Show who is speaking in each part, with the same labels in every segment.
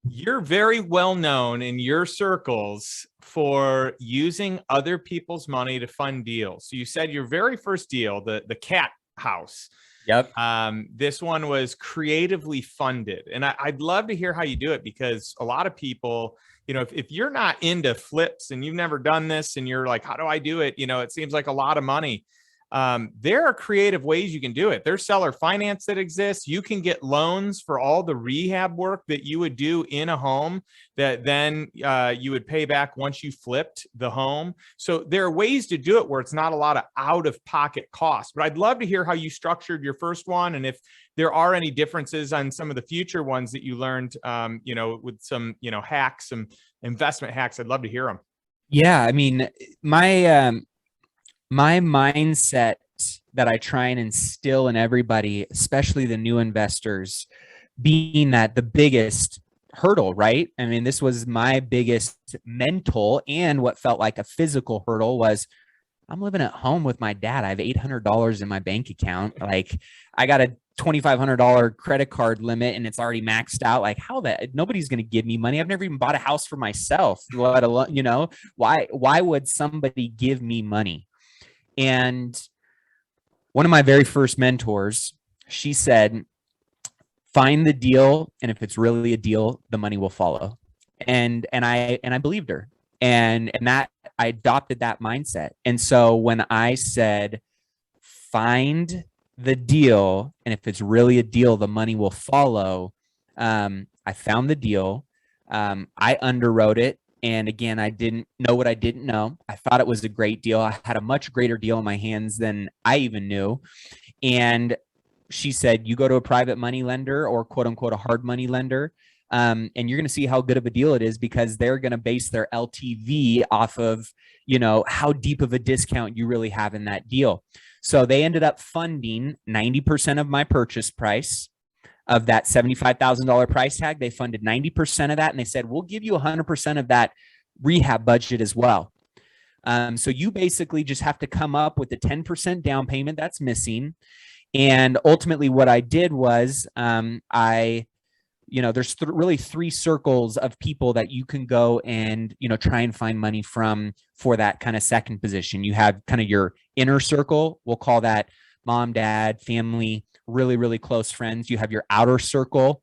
Speaker 1: You're very well known in your circles for using other people's money to fund deals. So you said your very first deal, the cat house.
Speaker 2: Yep.
Speaker 1: This one was creatively funded. And I'd love to hear how you do it, because a lot of people, if you're not into flips and you've never done this and you're like, how do I do it? It seems like a lot of money. There are creative ways you can do it. There's seller finance that exists. You can get loans for all the rehab work that you would do in a home that then you would pay back once you flipped the home. So there are ways to do it where it's not a lot of out of pocket costs. But I'd love to hear how you structured your first one, and if there are any differences on some of the future ones that you learned, with some, hacks, some investment hacks. I'd love to hear them.
Speaker 2: Yeah, I mean, my mindset that I try and instill in everybody, especially the new investors, being that the biggest hurdle, right? I mean, this was my biggest mental and what felt like a physical hurdle was I'm living at home with my dad. I have $800 in my bank account. Like I got a $2,500 credit card limit and it's already maxed out. Like how that nobody's going to give me money. I've never even bought a house for myself, let alone, why would somebody give me money? And one of my very first mentors, she said, find the deal. And if it's really a deal, the money will follow. And I believed her. And that I adopted that mindset. And so when I said, find the deal, and if it's really a deal, the money will follow. I found the deal. I underwrote it. And again, I didn't know what I didn't know. I thought it was a great deal. I had a much greater deal in my hands than I even knew. And she said, you go to a private money lender or quote unquote a hard money lender. And you're going to see how good of a deal it is because they're going to base their LTV off of, how deep of a discount you really have in that deal. So they ended up funding 90% of my purchase price. Of that $75,000 price tag, they funded 90% of that. And they said, we'll give you 100% of that rehab budget as well. So you basically just have to come up with the 10% down payment that's missing. And ultimately what I did was there's really three circles of people that you can go and, try and find money from for that kind of second position. You have kind of your inner circle. We'll call that mom, dad, family, really, really close friends. You have your outer circle,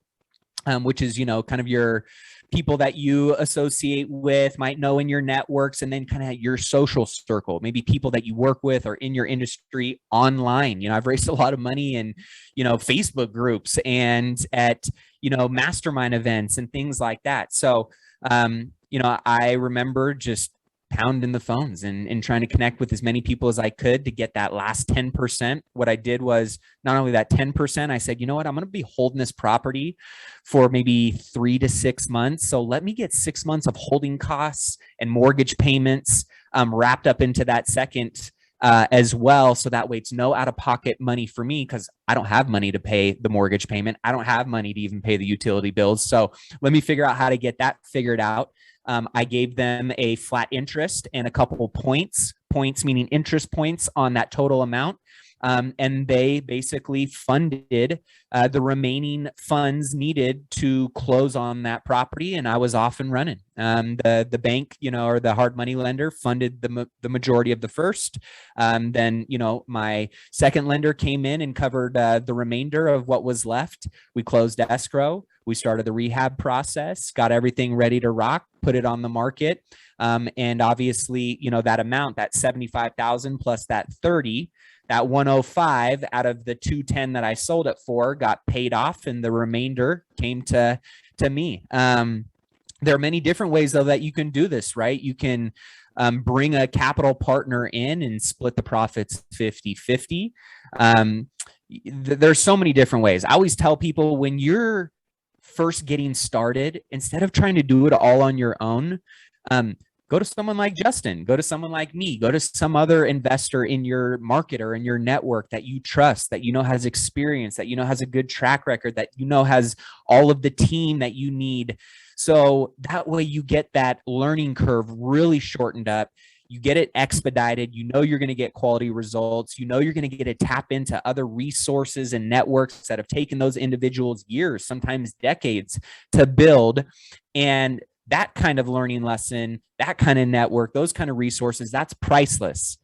Speaker 2: which is, kind of your people that you associate with, might know in your networks, and then kind of your social circle, maybe people that you work with or in your industry online. I've raised a lot of money in, Facebook groups and at, mastermind events and things like that. So, I remember just pounding the phones and trying to connect with as many people as I could to get that last 10%. What I did was not only that 10%, I said, you know what, I'm going to be holding this property for maybe 3 to 6 months. So let me get 6 months of holding costs and mortgage payments wrapped up into that second as well. So that way it's no out-of-pocket money for me because I don't have money to pay the mortgage payment. I don't have money to even pay the utility bills. So let me figure out how to get that figured out. I gave them a flat interest and a couple points meaning interest points on that total amount. And they basically funded the remaining funds needed to close on that property. And I was off and running. The bank, or the hard money lender funded the majority of the first. Then, my second lender came in and covered the remainder of what was left. We closed escrow. We started the rehab process, got everything ready to rock, put it on the market. And obviously, that amount, that 75,000 plus that 30, that 105 out of the 210 that I sold it for got paid off, and the remainder came to me. There are many different ways, though, that you can do this, right? You can bring a capital partner in and split the profits 50-50. There's so many different ways. I always tell people when you're first getting started, instead of trying to do it all on your own, go to someone like Justin, go to someone like me, go to some other investor in your market or in your network that you trust, that has experience, that has a good track record, that has all of the team that you need. So that way you get that learning curve really shortened up. you get it expedited, you know you're going to get quality results, you know you're going to get to tap into other resources and networks that have taken those individuals years, sometimes decades to build. And that kind of learning lesson, that kind of network, those kind of resources, that's priceless.